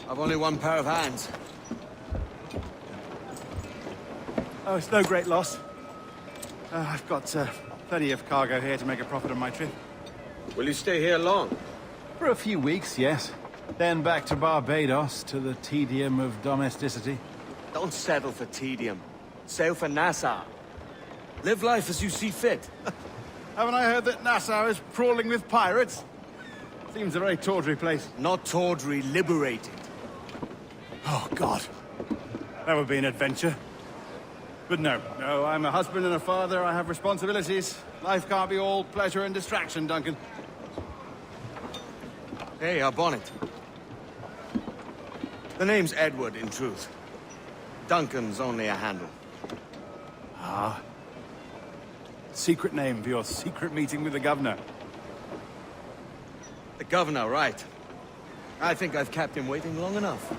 I've only one pair of hands. Oh, it's no great loss. I've got plenty of cargo here to make a profit on my trip. Will you stay here long? For a few weeks, yes. Then back to Barbados, to the tedium of domesticity. Don't settle for tedium. Sail for Nassau. Live life as you see fit. Haven't I heard that Nassau is crawling with pirates? Seems a very tawdry place. Not tawdry, liberated. Oh, God. That would be an adventure. But no, I'm a husband and a father. I have responsibilities. Life can't be all pleasure and distraction, Duncan. Hey, our bonnet. The name's Edward, in truth. Duncan's only a handle. Ah. Secret name for your secret meeting with the governor. The governor, right. I think I've kept him waiting long enough.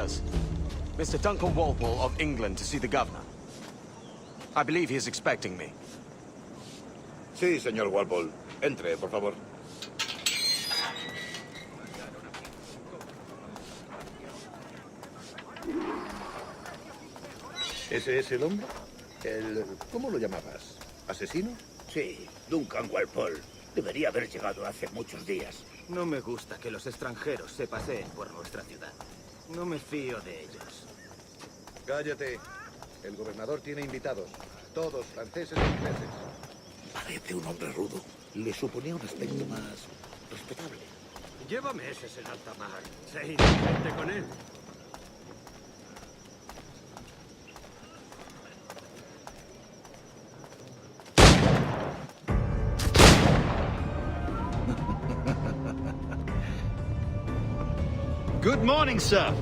Piers. Mr. Duncan Walpole of England to see the governor. I believe he is expecting me. Sí, señor Walpole. Entre, por favor. ¿Ese es el hombre? ¿Cómo lo llamabas? ¿Asesino? Sí, Duncan Walpole. Debería haber llegado hace muchos días. No me gusta que los extranjeros se paseen por nuestra ciudad. No me fío de ellos. Cállate. El gobernador tiene invitados. Todos franceses e ingleses. Parece un hombre rudo. Le suponía un aspecto más respetable. Lleva meses en alta mar. Sé indulgente con él. Good morning, sir.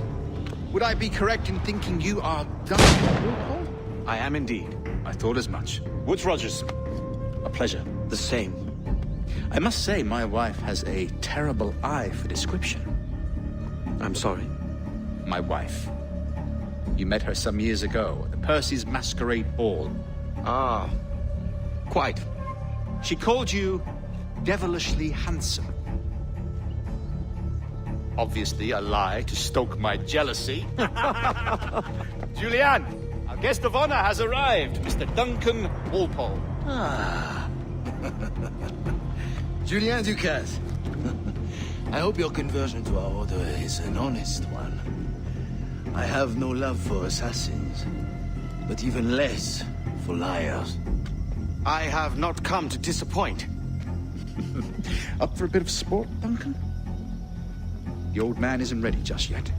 Would I be correct in thinking you are Duncan Walpole? I am indeed. I thought as much. Woods Rogers. A pleasure. The same. I must say, my wife has a terrible eye for description. I'm sorry. My wife. You met her some years ago at the Percy's Masquerade Ball. Ah, quite. She called you devilishly handsome. Obviously a lie to stoke my jealousy. Julianne, our guest of honor has arrived, Mr. Duncan Walpole. Julien Ducasse. I hope your conversion to our order is an honest one. I have no love for assassins, but even less for liars. I have not come to disappoint. Up for a bit of sport, Duncan? The old man isn't ready just yet.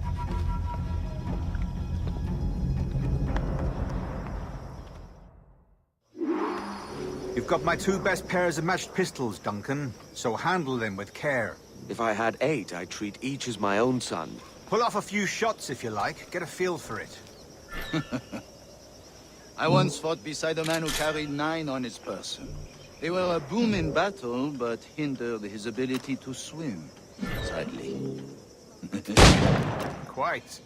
You've got my two best pairs of matched pistols, Duncan, so handle them with care. If I had 8, I'd treat each as my own son. Pull off a few shots if you like, get a feel for it. I once fought beside a man who carried 9 on his person. They were a boom in battle, but hindered his ability to swim, sadly. Quite.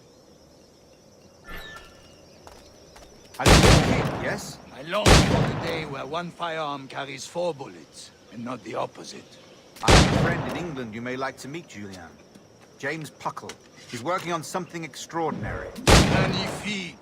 A little kid, yes? I long for the day where one firearm carries 4 bullets, and not the opposite. I have a friend in England you may like to meet, Julian. James Puckle. He's working on something extraordinary. Magnifique.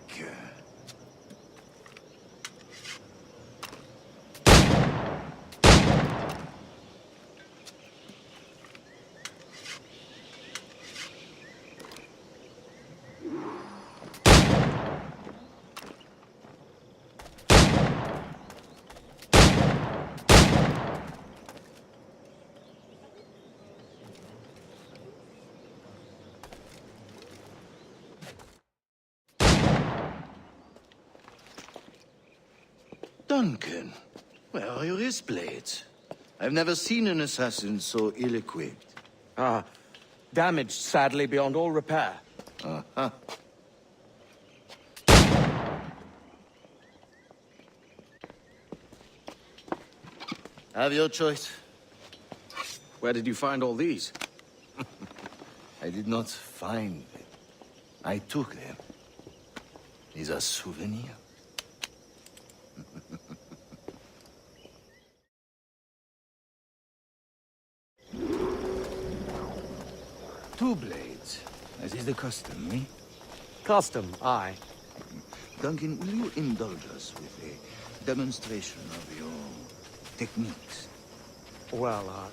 Duncan, where are your wrist blades? I've never seen an assassin so ill-equipped. Ah, damaged sadly beyond all repair. Have your choice. Where did you find all these? I did not find them. I took them. These are souvenirs. Two blades, as is the custom, eh? Custom, aye. Duncan, will you indulge us with a demonstration of your techniques? Well,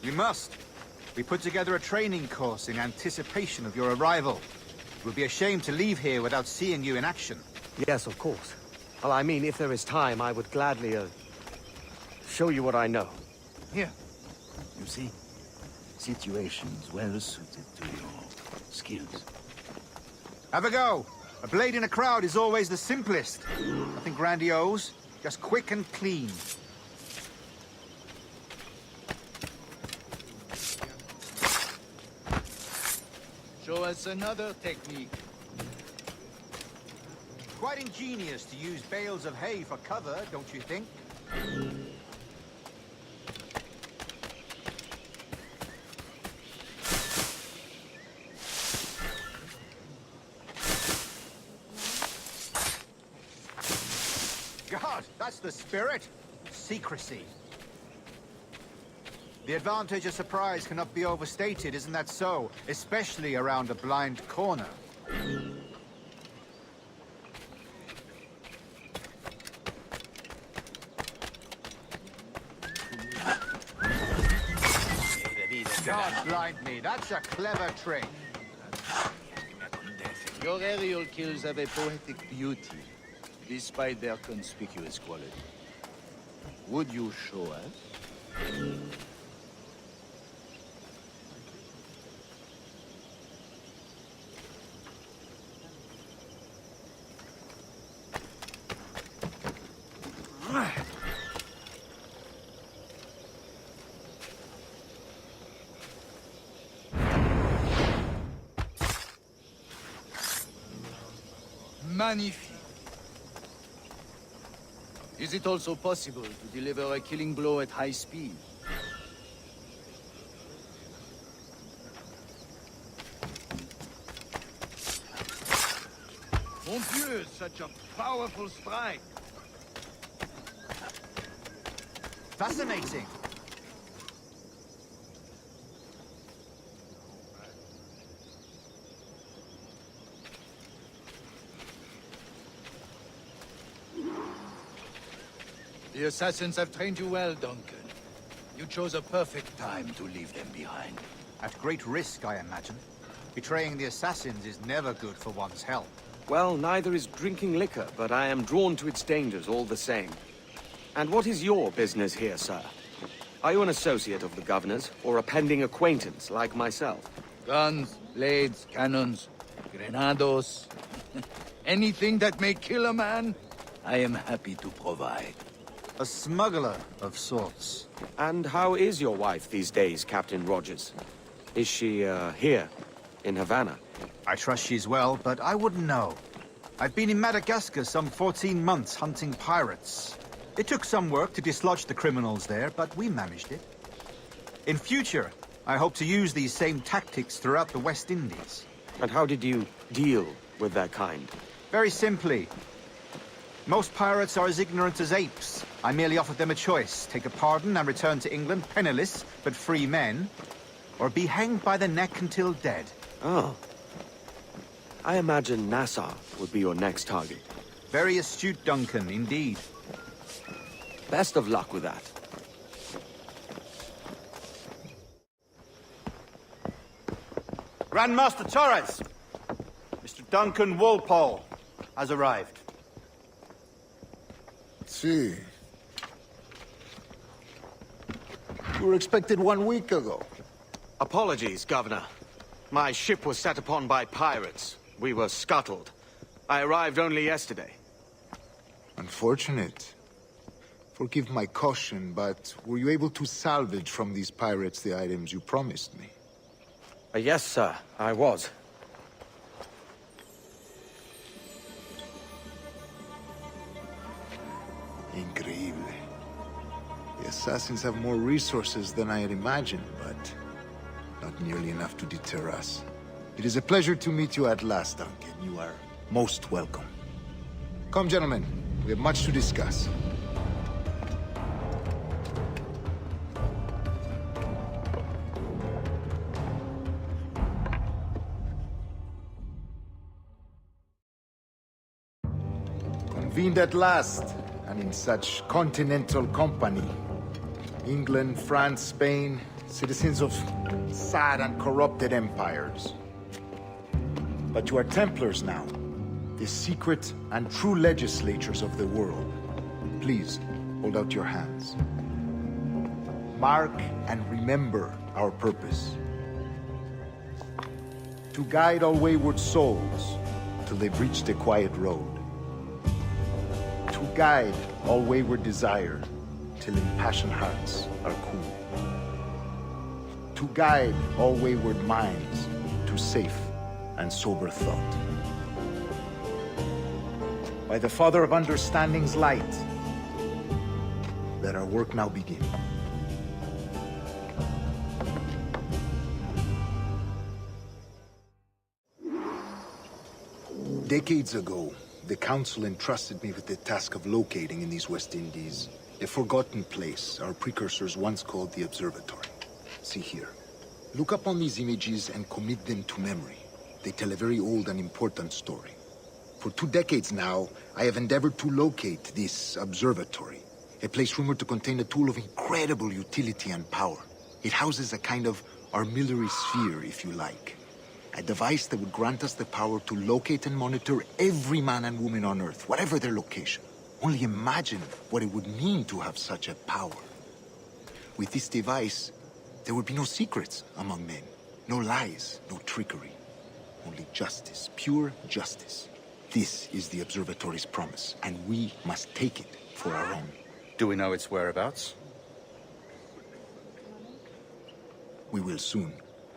You must. We put together a training course in anticipation of your arrival. It would be a shame to leave here without seeing you in action. yes, of course. Well, I mean, if there is time, I would gladly, show you what I know. Here, you see, situations well suited to your skills. Have a go. A blade in a crowd is always the simplest. Nothing grandiose, just quick and clean. Show us another technique. Quite ingenious to use bales of hay for cover, don't you think? That's the spirit. Secrecy. The advantage of surprise cannot be overstated, isn't that so? Especially around a blind corner. God blind me, that's a clever trick. Your aerial kills have a poetic beauty, despite their conspicuous quality. Would you show us? Magnifique. Is it also possible to deliver a killing blow at high speed? Mon Dieu, such a powerful strike! Fascinating. The assassins have trained you well, Duncan. You chose a perfect time to leave them behind. At great risk, I imagine. Betraying the assassins is never good for one's health. Well, neither is drinking liquor, but I am drawn to its dangers all the same. And what is your business here, sir? Are you an associate of the governor's, or a pending acquaintance like myself? Guns, blades, cannons, grenados. Anything that may kill a man, I am happy to provide. A smuggler of sorts. And how is your wife these days, Captain Rogers? Is she, here, in Havana? I trust she's well, but I wouldn't know. I've been in Madagascar some 14 months hunting pirates. It took some work to dislodge the criminals there, but we managed it. In future, I hope to use these same tactics throughout the West Indies. And how did you deal with their kind? Very simply. Most pirates are as ignorant as apes. I merely offered them a choice. Take a pardon and return to England penniless, but free men. Or be hanged by the neck until dead. Oh. I imagine Nassau would be your next target. Very astute, Duncan, indeed. Best of luck with that. Grandmaster Torres! Mr. Duncan Walpole has arrived. See. You were expected 1 week ago. Apologies, Governor. My ship was set upon by pirates. We were scuttled. I arrived only yesterday. Unfortunate. Forgive my caution, but were you able to salvage from these pirates the items you promised me? Yes, sir, I was. Increíble. The assassins have more resources than I had imagined, but not nearly enough to deter us. It is a pleasure to meet you at last, Duncan. You are most welcome. Come, gentlemen. We have much to discuss. Convened at last, and in such continental company. England, France, Spain, citizens of sad and corrupted empires. But you are Templars now, the secret and true legislators of the world. Please, hold out your hands. Mark and remember our purpose. To guide all wayward souls till they've reached the quiet road. To guide all wayward desire till impassioned hearts are cool. To guide all wayward minds to safe and sober thought. By the Father of Understanding's light, let our work now begin. Decades ago, the Council entrusted me with the task of locating in these West Indies a forgotten place our precursors once called the Observatory. See here. Look up on these images and commit them to memory. They tell a very old and important story. For 2 decades now, I have endeavored to locate this observatory, a place rumored to contain a tool of incredible utility and power. It houses a kind of armillary sphere, if you like. A device that would grant us the power to locate and monitor every man and woman on Earth, whatever their location. Only imagine what it would mean to have such a power. With this device, there would be no secrets among men, no lies, no trickery. Only justice, pure justice. This is the Observatory's promise, and we must take it for our own. Do we know its whereabouts? We will soon,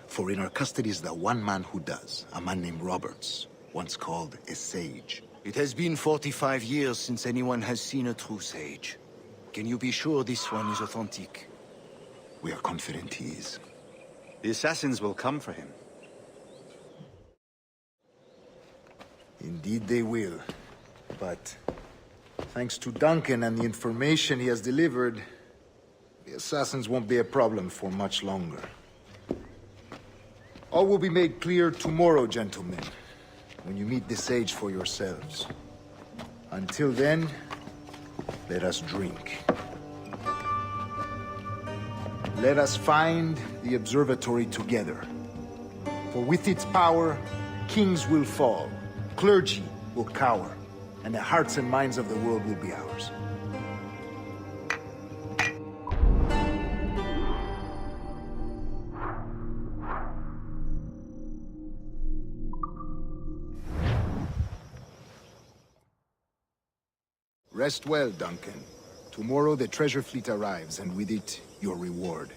for in our custody is the one man who does, a man named Roberts, once called a sage. It has been 45 years since anyone has seen a true sage. Can you be sure this one is authentic? We are confident he is. The assassins will come for him. Indeed they will. But thanks to Duncan and the information he has delivered, the assassins won't be a problem for much longer. All will be made clear tomorrow, gentlemen, when you meet the sage for yourselves. Until then, let us drink. Let us find the observatory together. For with its power, kings will fall, clergy will cower, and the hearts and minds of the world will be ours. Rest well, Duncan. Tomorrow the treasure fleet arrives, and with it, your reward.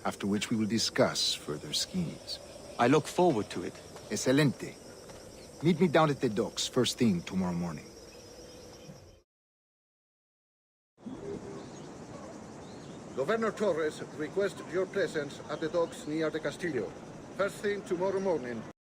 After which we will discuss further schemes. I look forward to it. Excelente. Meet me down at the docks first thing tomorrow morning. Governor Torres requests your presence at the docks near the Castillo. First thing tomorrow morning.